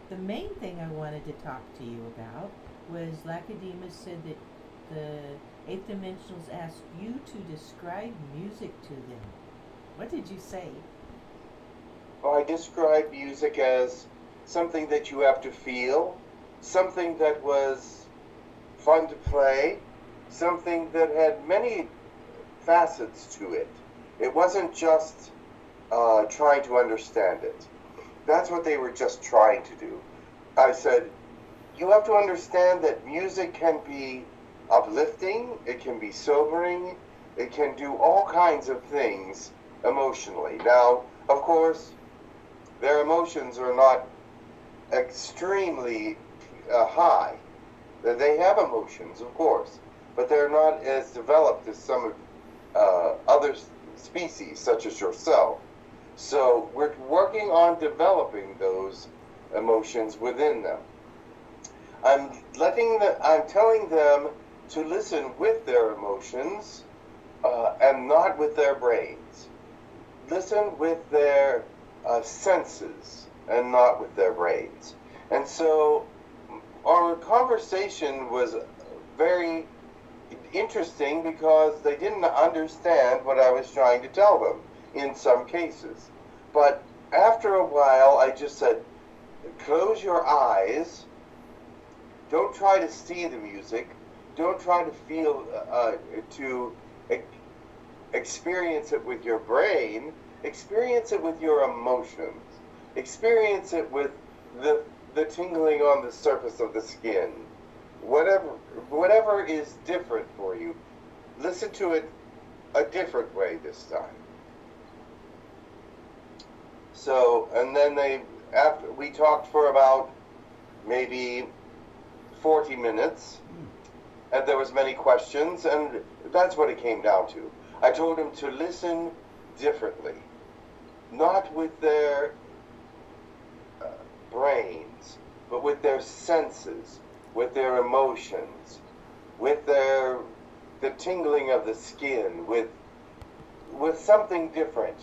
the main thing I wanted to talk to you about was Lacedemus said that the eighth dimensionals asked you to describe music to them. What did you say? I describe music as something that you have to feel, something that was fun to play, something that had many facets to it. It wasn't just trying to understand it. That's what they were just trying to do. I said, you have to understand that music can be uplifting, it can be sobering, it can do all kinds of things emotionally. Now, of course, their emotions are not extremely high. They have emotions, of course, but they're not as developed as some other species, such as yourself. So we're working on developing those emotions within them. I'm telling them to listen with their emotions and not with their brains. Listen with their senses and not with their brains. And so our conversation was very interesting because they didn't understand what I was trying to tell them in some cases. But after a while, I just said, close your eyes. Don't try to see the music. Don't try to feel, to experience it with your brain. Experience it with your emotions. Experience it with the, the tingling on the surface of the skin. Whatever, whatever is different for you, listen to it a different way this time. So, and then after we talked for about maybe 40 minutes, and there was many questions, and that's what it came down to. I told them to listen differently, not with their uh, brains, but with their senses, with their emotions, with the tingling of the skin, with something different.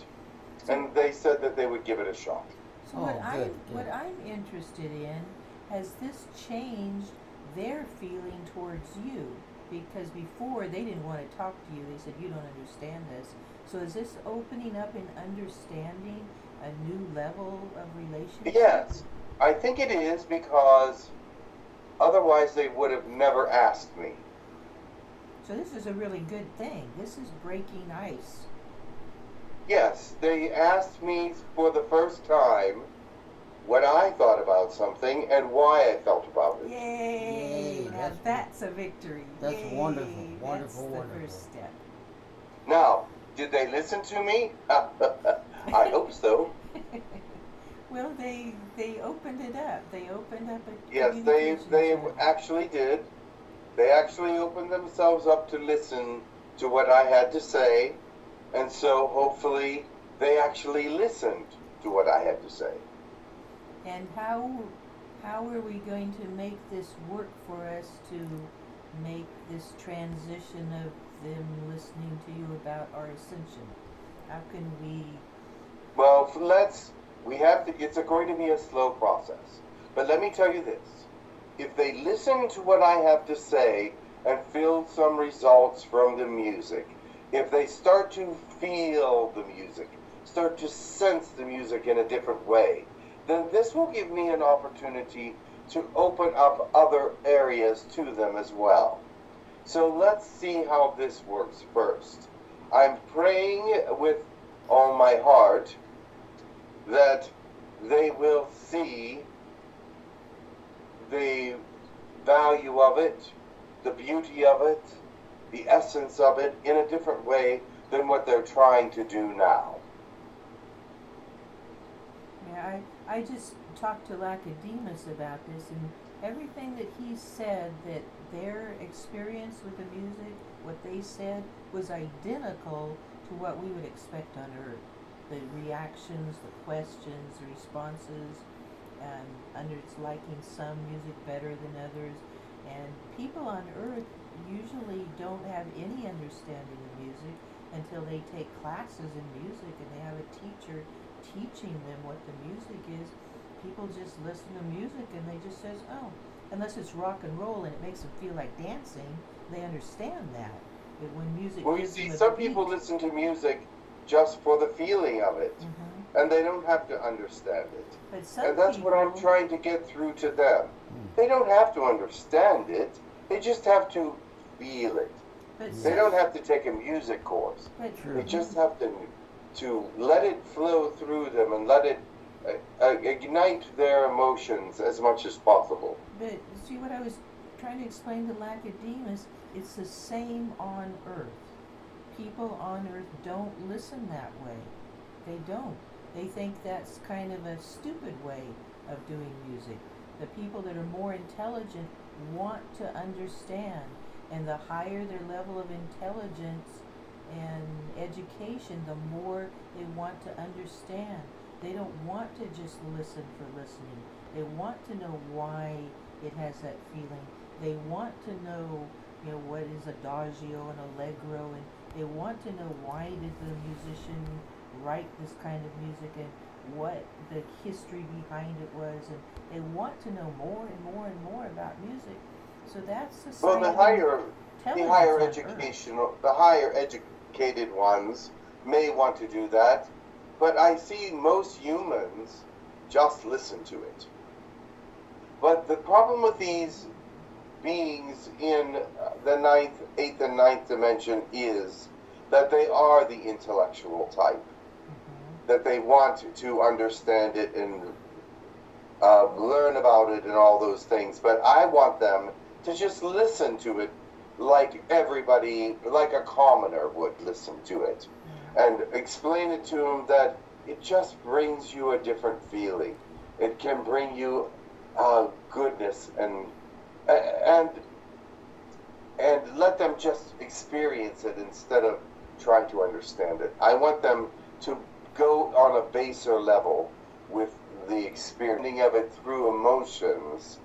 So, And they said that they would give it a shot. so Oh, good, what good. I'm interested in, has this changed their feeling towards you? Because before they didn't want to talk to you. They said you don't understand this. So is this opening up and understanding a new level of relationship? Yes, I think it is because otherwise they would have never asked me. So this is a really good thing. This is breaking ice. Yes, they asked me for the first time what I thought about something and why I felt about it. Yay! Yay, Now that's a victory. that's wonderful, Yay! That's wonderful, the wonderful. first step. Now, did they listen to me? I hope so. Well, they opened it up. They opened up a Yes, communication they channel. actually did. They actually opened themselves up to listen to what I had to say, and so hopefully they actually listened to what I had to say. And how are we going to make this work for us to make this transition of them listening to you about our ascension? How can we? Well, we have to, it's going to be a slow process. But let me tell you this. If they listen to what I have to say and feel some results from the music, if they start to feel the music, start to sense the music in a different way, then this will give me an opportunity to open up other areas to them as well. So let's see how this works first. I'm praying with all my heart that they will see the value of it, the beauty of it, the essence of it in a different way than what they're trying to do now. Yeah, I just talked to Lacedemus about this, and everything that he said, that their experience with the music, what they said, was identical to what we would expect on Earth. The reactions, the questions, the responses, under its liking some music better than others. And people on Earth usually don't have any understanding of music until they take classes in music and they have a teacher teaching them what the music is. people just listen to music and they just says, oh, unless it's rock and roll and it makes them feel like dancing, they understand that. But when music Well, you gives see, them a some beat, people listen to music just for the feeling of it, and they don't have to understand it. but some And that's people, what I'm trying to get through to them. They don't have to understand it, they just have to feel it. but They some, don't have to take a music course. but True. They just have to let it flow through them and let it ignite their emotions as much as possible. But see what I was trying to explain to Lacodemus, it's the same on earth. People on earth don't listen that way. They don't. They think that's kind of a stupid way of doing music. The people that are more intelligent want to understand, and the higher their level of intelligence and education, the more they want to understand. They don't want to just listen for listening. They want to know why it has that feeling. They want to know, what is adagio and allegro, and they want to know why did the musician write this kind of music and what the history behind it was, and they want to know more and more and more about music. So that's the Well, side the of higher intelligence on earth. the higher educated ones may want to do that, but I see most humans just listen to it. But the problem with these beings in the ninth, eighth, and ninth dimension is that they are the intellectual type, that they want to understand it and learn about it and all those things. But I want them to just listen to it like everybody, like a commoner would listen to it, and explain it to them that it just brings you a different feeling. It can bring you goodness and let them just experience it instead of trying to understand it. I want them to go on a baser level with the experiencing of it through emotions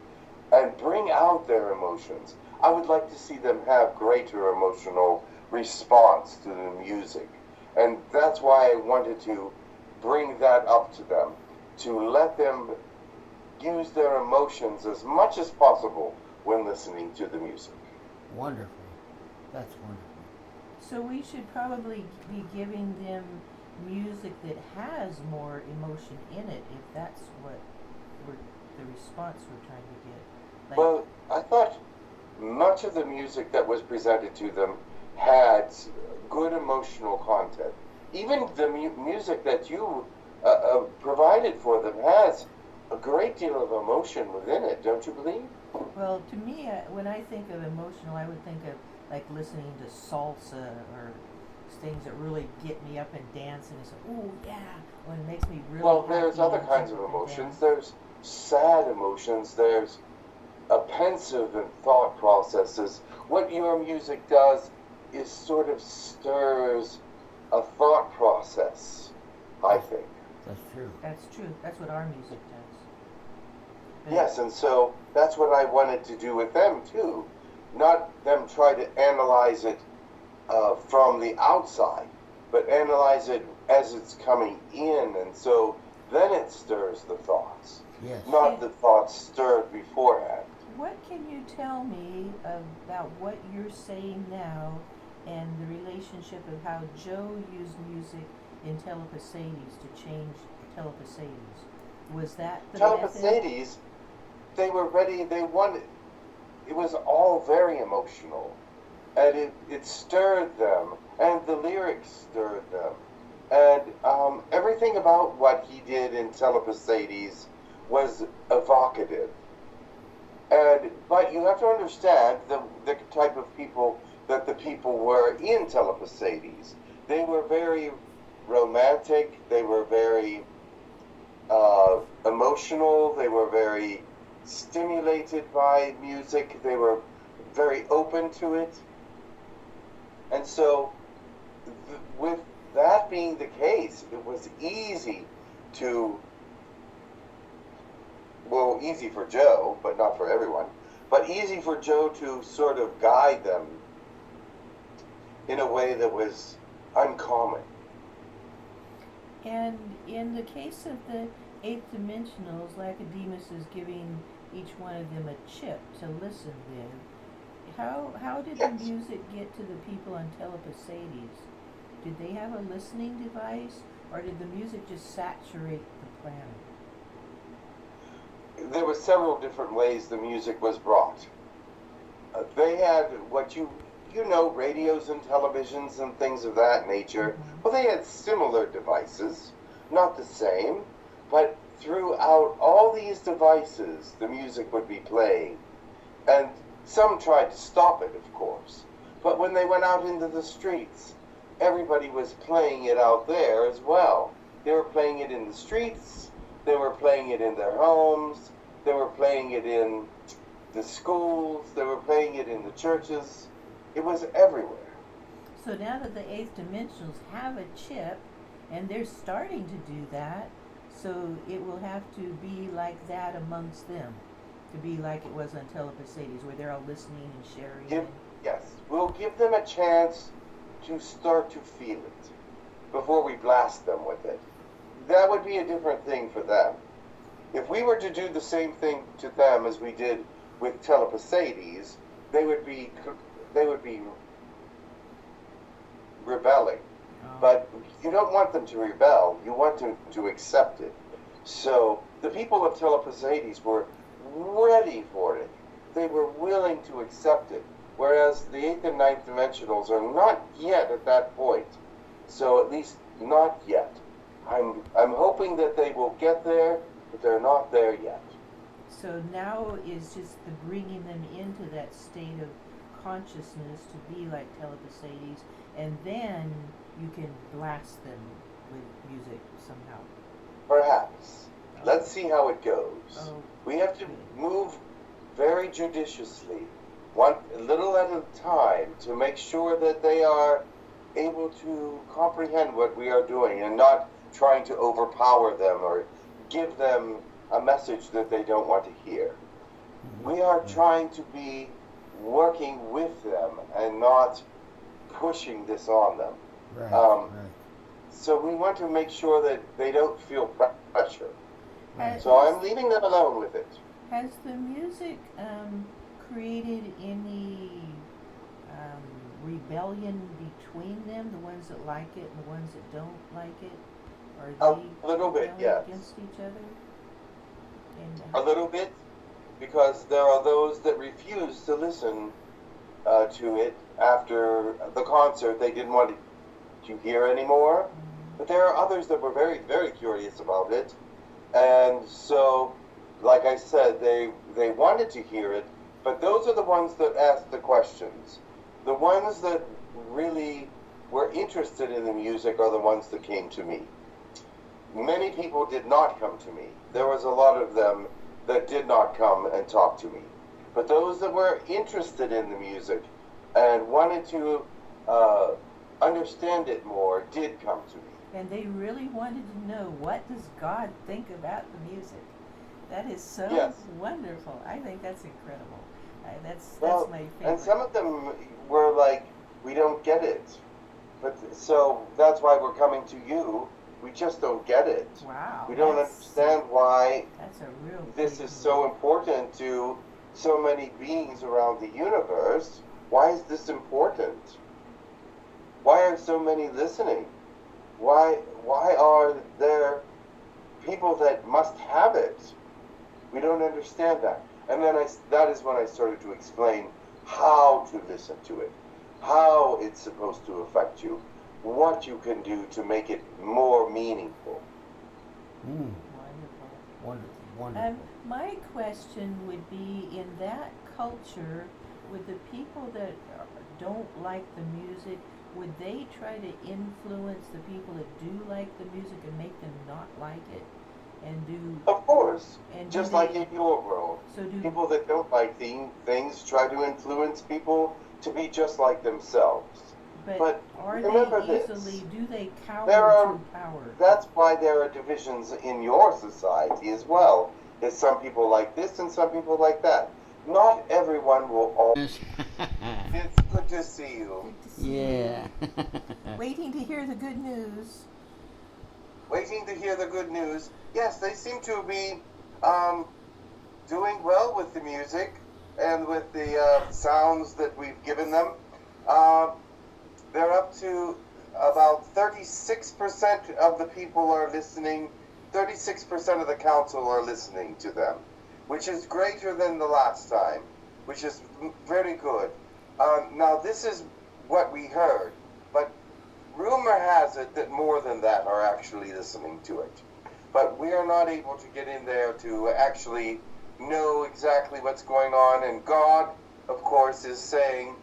and bring out their emotions. I would like to see them have greater emotional response to the music. And that's why I wanted to bring that up to them, to let them use their emotions as much as possible when listening to the music. Wonderful. That's wonderful. So we should probably be giving them music that has more emotion in it, if that's what the response we're trying to get. Like, Well, I thought much of the music that was presented to them had good emotional content. Even the music that you provided for them has a great deal of emotion within it, don't you believe? well, to me, when I think of emotional, I would think of like listening to salsa or things that really get me up and dancing. And say, "Ooh, yeah!" When it makes me really Well, happy there's other and kinds of jump up and emotions. down. There's sad emotions. There's pensive and thought processes. What your music does is sort of stirs a thought process, I think. That's true. That's true. That's what our music does. But Yes, and so that's what I wanted to do with them too. Not them try to analyze it from the outside, but analyze it as it's coming in, and so then it stirs the thoughts, Yes. not the thoughts stirred beforehand. what can you tell me about what you're saying now and the relationship of how Joe used music in Telepasades to change Telepasades? Was that the method? Telepasades, they were ready, they wanted, it was all very emotional, and it stirred them, and the lyrics stirred them, and everything about what he did in Telepasades was evocative. But you have to understand the type of people that the people were in Telepasades. They were very romantic, they were very emotional, they were very stimulated by music, they were very open to it. And so, with that being the case, it was easy to, well, easy for Joe, but not for everyone, but easy for Joe to sort of guide them in a way that was uncommon. And in the case of the eighth dimensionals, Lacedemus is giving each one of them a chip to listen with. How did the Yes. music get to the people on Telepasades? Did they have a listening device, or did the music just saturate the planet? There were several different ways the music was brought. They had what you know, radios and televisions and things of that nature. Mhm. Well, they had similar devices, not the same, but throughout all these devices, the music would be playing. And some tried to stop it, of course. But when they went out into the streets, everybody was playing it out there as well. They were playing it in the streets, they were playing it in their homes, they were playing it in the schools, they were playing it in the churches. It was everywhere. So now that the eighth dimensionals have a chip, and they're starting to do that, so it will have to be like that amongst them, to be like it was on Telepasades, where they're all listening and sharing. Give, yes, we'll give them a chance to start to feel it before we blast them with it. That would be a different thing for them. If we were to do the same thing to them as we did with Telepasades, they would be rebelling. But you don't want them to rebel. You want them to accept it. So the people of Telepasades were ready for it. They were willing to accept it. Whereas the 8th and 9th dimensionals are not yet at that point. So at least not yet. I'm hoping that they will get there, but they're not there yet. So now is just the bringing them into that state of consciousness to be like Telepasades, and then you can blast them with music somehow. Perhaps. Let's see how it goes. Oh, We have to good. move very judiciously, one little at a time, to make sure that they are able to comprehend what we are doing and not trying to overpower them or give them a message that they don't want to hear. We are trying to be working with them and not pushing this on them. Right, Um, right. So we want to make sure that they don't feel pressure. Has, So I'm leaving them alone with it. has the music created any rebellion between them, the ones that like it and the ones that don't like it? Are they A little bit, rebelling yes. against each other? And A little bit, because there are those that refuse to listen to it after the concert. They didn't want to hear anymore. But there are others that were very, very curious about it. And so, like I said, they wanted to hear it, but those are the ones that asked the questions. The ones that really were interested in the music are the ones that came to me. Many people did not come to me. There was a lot of them that did not come and talk to me. But those that were interested in the music and wanted to understand it more did come to me. And they really wanted to know, what does God think about the music? That is so Yes. wonderful. I think that's incredible. That's Well, my favorite. and some of them were like, we don't get it. But so that's why we're coming to you. We just don't get it. Wow. We don't understand why That's a real this big is so important to so many beings around the universe. Why is this important? Why are so many listening? Why are there people that must have it? We don't understand that. And then that is when I started to explain how to listen to it, how it's supposed to affect you, what you can do to make it more meaningful. Wonderful. Wonderful, wonderful. My question would be, in that culture, would the people that don't like the music, would they try to influence the people that do like the music and make them not like it? And do Of course, and just do like they, in your world, so do people that don't like things try to influence people to be just like themselves. But are remember they this. easily, do they cower There are- to power? That's why there are divisions in your society as well. There's some people like this and some people like that. Not everyone will all. It's good to see you. Good to see Yeah. you. Waiting to hear the good news. waiting to hear the good news. Yes, they seem to be um, doing well with the music and with the sounds that we've given them. Uh, they're up to about 36% of the people are listening. 36% of the council are listening to them, which is greater than the last time, which is very good. Now, this is what we heard, but rumor has it that more than that are actually listening to it. But we are not able to get in there to actually know exactly what's going on, and God, of course, is saying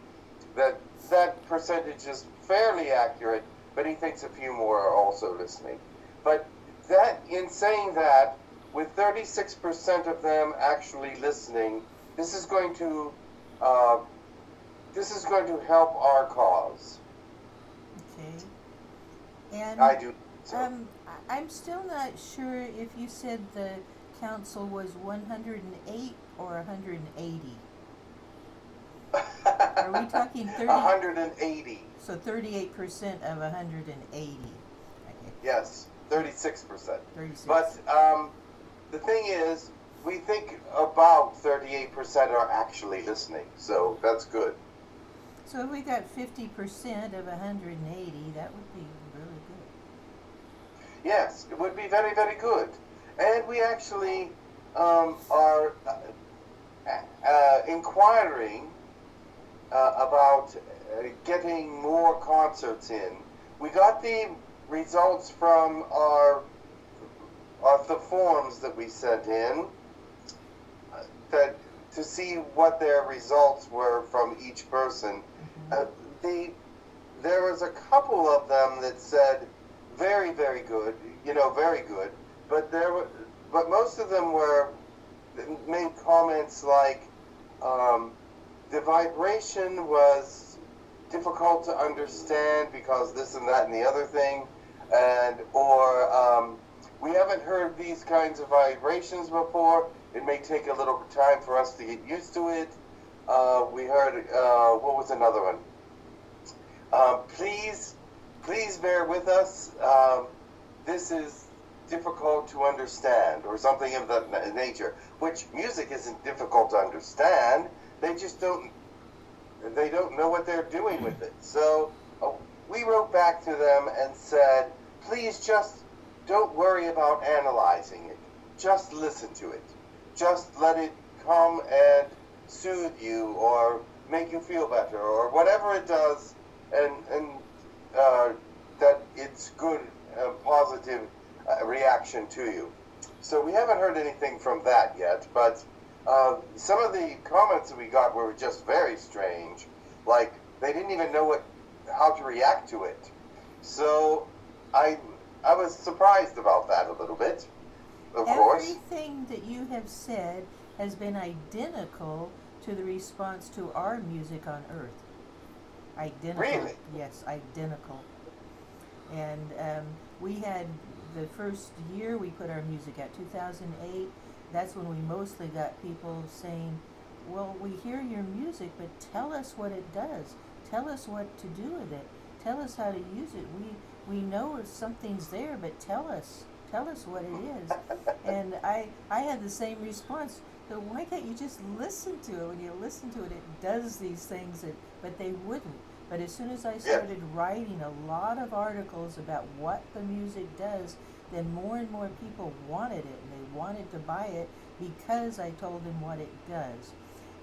that that percentage is fairly accurate, but he thinks a few more are also listening. But that, in saying that, with 36% of them actually listening, this is going to uh, help our cause. Okay. And I do. So. I'm still not sure if you said the council was 108 or 180. Are we talking 30? 180. So 38% of 180. Okay. Yes, 36%. 36. But the thing is, we think about 38% are actually listening, so that's good. So if we got 50% of 180, that would be really good. Yes, it would be very, very good. And we actually are inquiring about getting more concerts in. We got the results from the forms that we sent in that to see what their results were from each person. There was a couple of them that said very, very good, very good, but most of them made comments like the vibration was difficult to understand because this and that and the other thing, or we haven't heard these kinds of vibrations before. It may take a little time for us to get used to it. We heard, what was another one? Please bear with us. This is difficult to understand, or something of that nature. Which music isn't difficult to understand. They just don't know what they're doing with it. So we wrote back to them and said, please just don't worry about analyzing it. Just listen to it. Just let it come and soothe you or make you feel better or whatever it does, and that it's good, positive reaction to you. So we haven't heard anything from that yet, but some of the comments that we got were just very strange. Like they didn't even know how to react to it. So I was surprised about that a little bit. Of course. Everything that you have said has been identical to the response to our music on Earth. Identical. Really? Yes, identical. And we had the first year we put our music out, 2008. That's when we mostly got people saying, well, we hear your music, but tell us what it does. Tell us what to do with it. Tell us how to use it. We know something's there, but tell us what it is. And I had the same response. So why can't you just listen to it? When you listen to it, it does these things, but they wouldn't. But as soon as I started writing a lot of articles about what the music does, then more and more people wanted it, and they wanted to buy it because I told them what it does.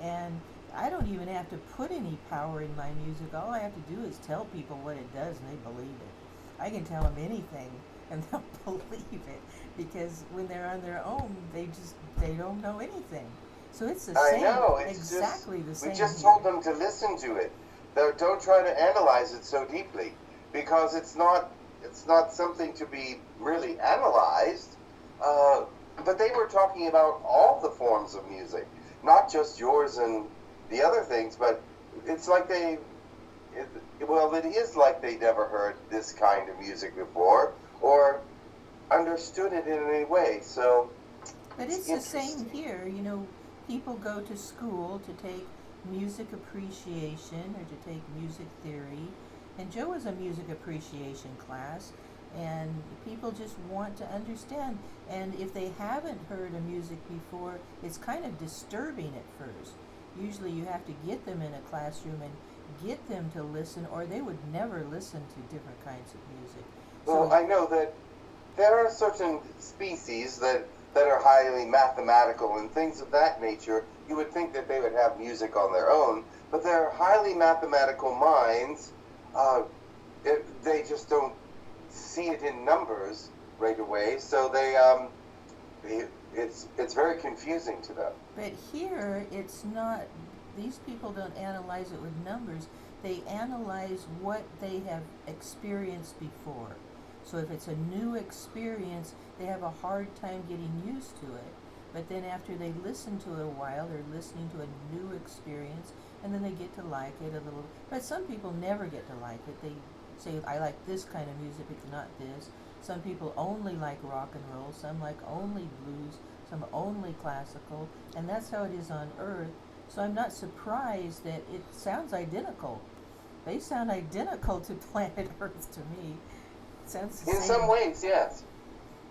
And I don't even have to put any power in my music. All I have to do is tell people what it does, and they believe it. I can tell them anything, and they'll believe it, because when they're on their own, they don't know anything. So it's the same. I know. It's exactly the same. We just told them to listen to it. Don't try to analyze it so deeply, because it's not something to be really analyzed. But they were talking about all the forms of music, not just yours and the other things. But it's like it is like they never heard this kind of music before or understood it in any way. So, but it's the same here. People go to school to take music appreciation or to take music theory, and Joe was a music appreciation class. and people just want to understand. And if they haven't heard a music before, it's kind of disturbing at first. Usually you have to get them in a classroom and get them to listen, or they would never listen to different kinds of music. Well, I know that there are certain species that are highly mathematical and things of that nature. You would think that they would have music on their own, but they're highly mathematical minds. They just don't see it in numbers right away, so it's very confusing to them. But here, it's not, these people don't analyze it with numbers. They analyze what they have experienced before. So if it's a new experience, they have a hard time getting used to it. But then after they listen to it a while, they're listening to a new experience, and then they get to like it a little. But some people never get to like it. They say, I like this kind of music, but not this. Some people only like rock and roll, some like only blues, some only classical, and that's how it is on Earth. So I'm not surprised that it sounds identical. They sound identical to planet Earth to me. It sounds the In same. some ways, yes.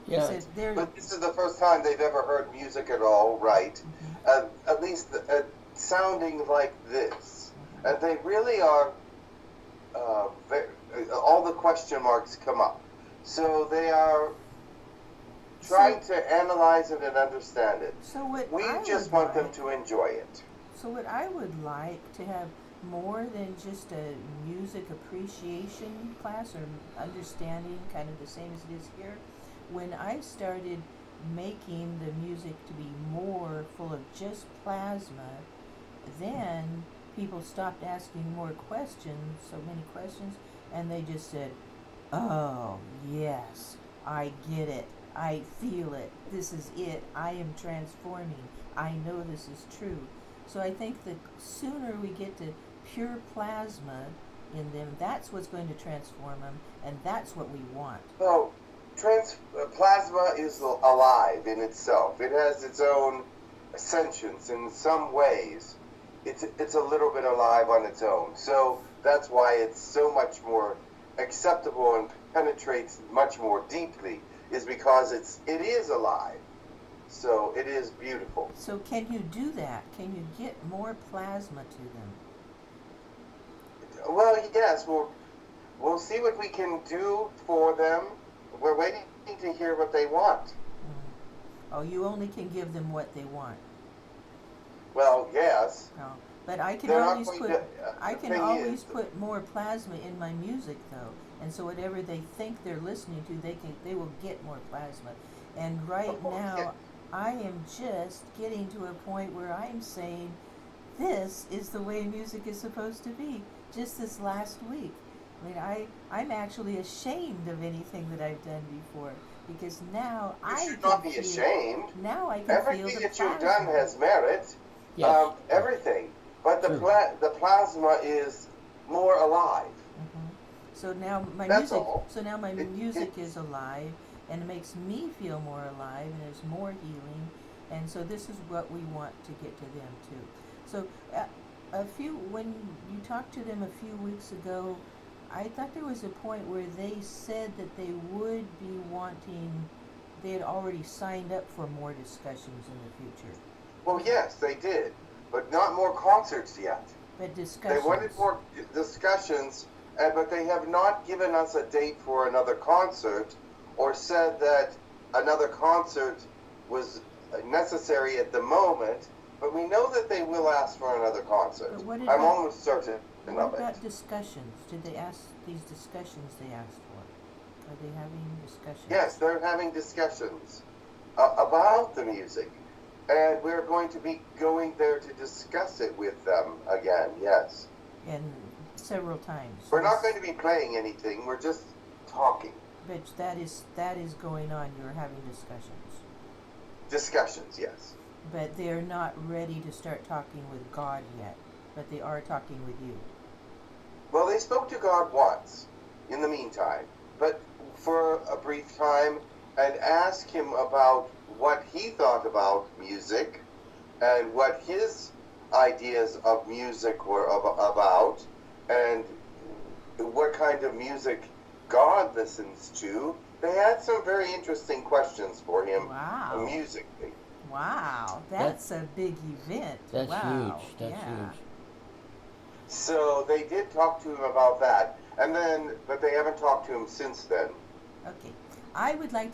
Yeah. So they're, But this is the first time they've ever heard music at all, right? At least sounding like this. And they really are, all the question marks come up. So they are trying to analyze it and understand it. so what We I just would want them like- to enjoy it. So what I would like to have more than just a music appreciation class or understanding, kind of the same as it is here. When I started making the music to be more full of just plasma, then people stopped asking more questions, so many questions, and they just said, oh, yes, I get it. I feel it. This is it. I am transforming. I know this is true. So I think the sooner we get to pure plasma in them, that's what's going to transform them, and that's what we want. So, plasma is alive in itself. It has its own sentience in some ways. It's a little bit alive on its own. So that's why it's so much more acceptable and penetrates much more deeply, is because it is alive. So it is beautiful. So can you do that? Can you get more plasma to them? Well, yes, we'll see what we can do for them. We're waiting to hear what they want. Oh, you only can give them what they want. Well, yes. No, but I can They're not always going put. to, I the can thing always is, put more plasma in my music, though, and so whatever they think they're listening to, they will get more plasma. And right Oh, now, yeah. I am just getting to a point where I'm saying, this is the way music is supposed to be. Just this last week, I mean, I'm actually ashamed of anything that I've done before, because now you I should can not be feel, ashamed. now I can Everything feel the that you've plasma. done has merit. Yes. Everything. But the True. the plasma is more alive. Mhm. So now my That's music. all. So now my It- music it- is alive, and it makes me feel more alive, and there's more healing, and so this is what we want to get to them too. So when you talked to them a few weeks ago, I thought there was a point where they said that they would be wanting. They had already signed up for more discussions in the future, Well, yes, they did, but not more concerts yet. but They discussions. wanted more discussions, but they have not given us a date for another concert or said that another concert was necessary at the moment, but we know that they will ask for another concert. But what I'm about- almost certain What of about it. discussions? Did they ask these discussions they asked for? Are they having discussions? Yes, they're having discussions about the music, and we're going to be going there to discuss it with them again, yes. And several times. We're not going to be playing anything, we're just talking. But that is going on. You're having discussions. Discussions, yes. But they're not ready to start talking with God yet. But they are talking with you. Well, they spoke to God once, in the meantime, but for a brief time, and asked him about what he thought about music, and what his ideas of music were about, and what kind of music God listens to, they had some very interesting questions for him Wow. musically. Wow. That's a big event. That's wow. huge. That's yeah. huge. So they did talk to him about that, but they haven't talked to him since then. Okay. I would like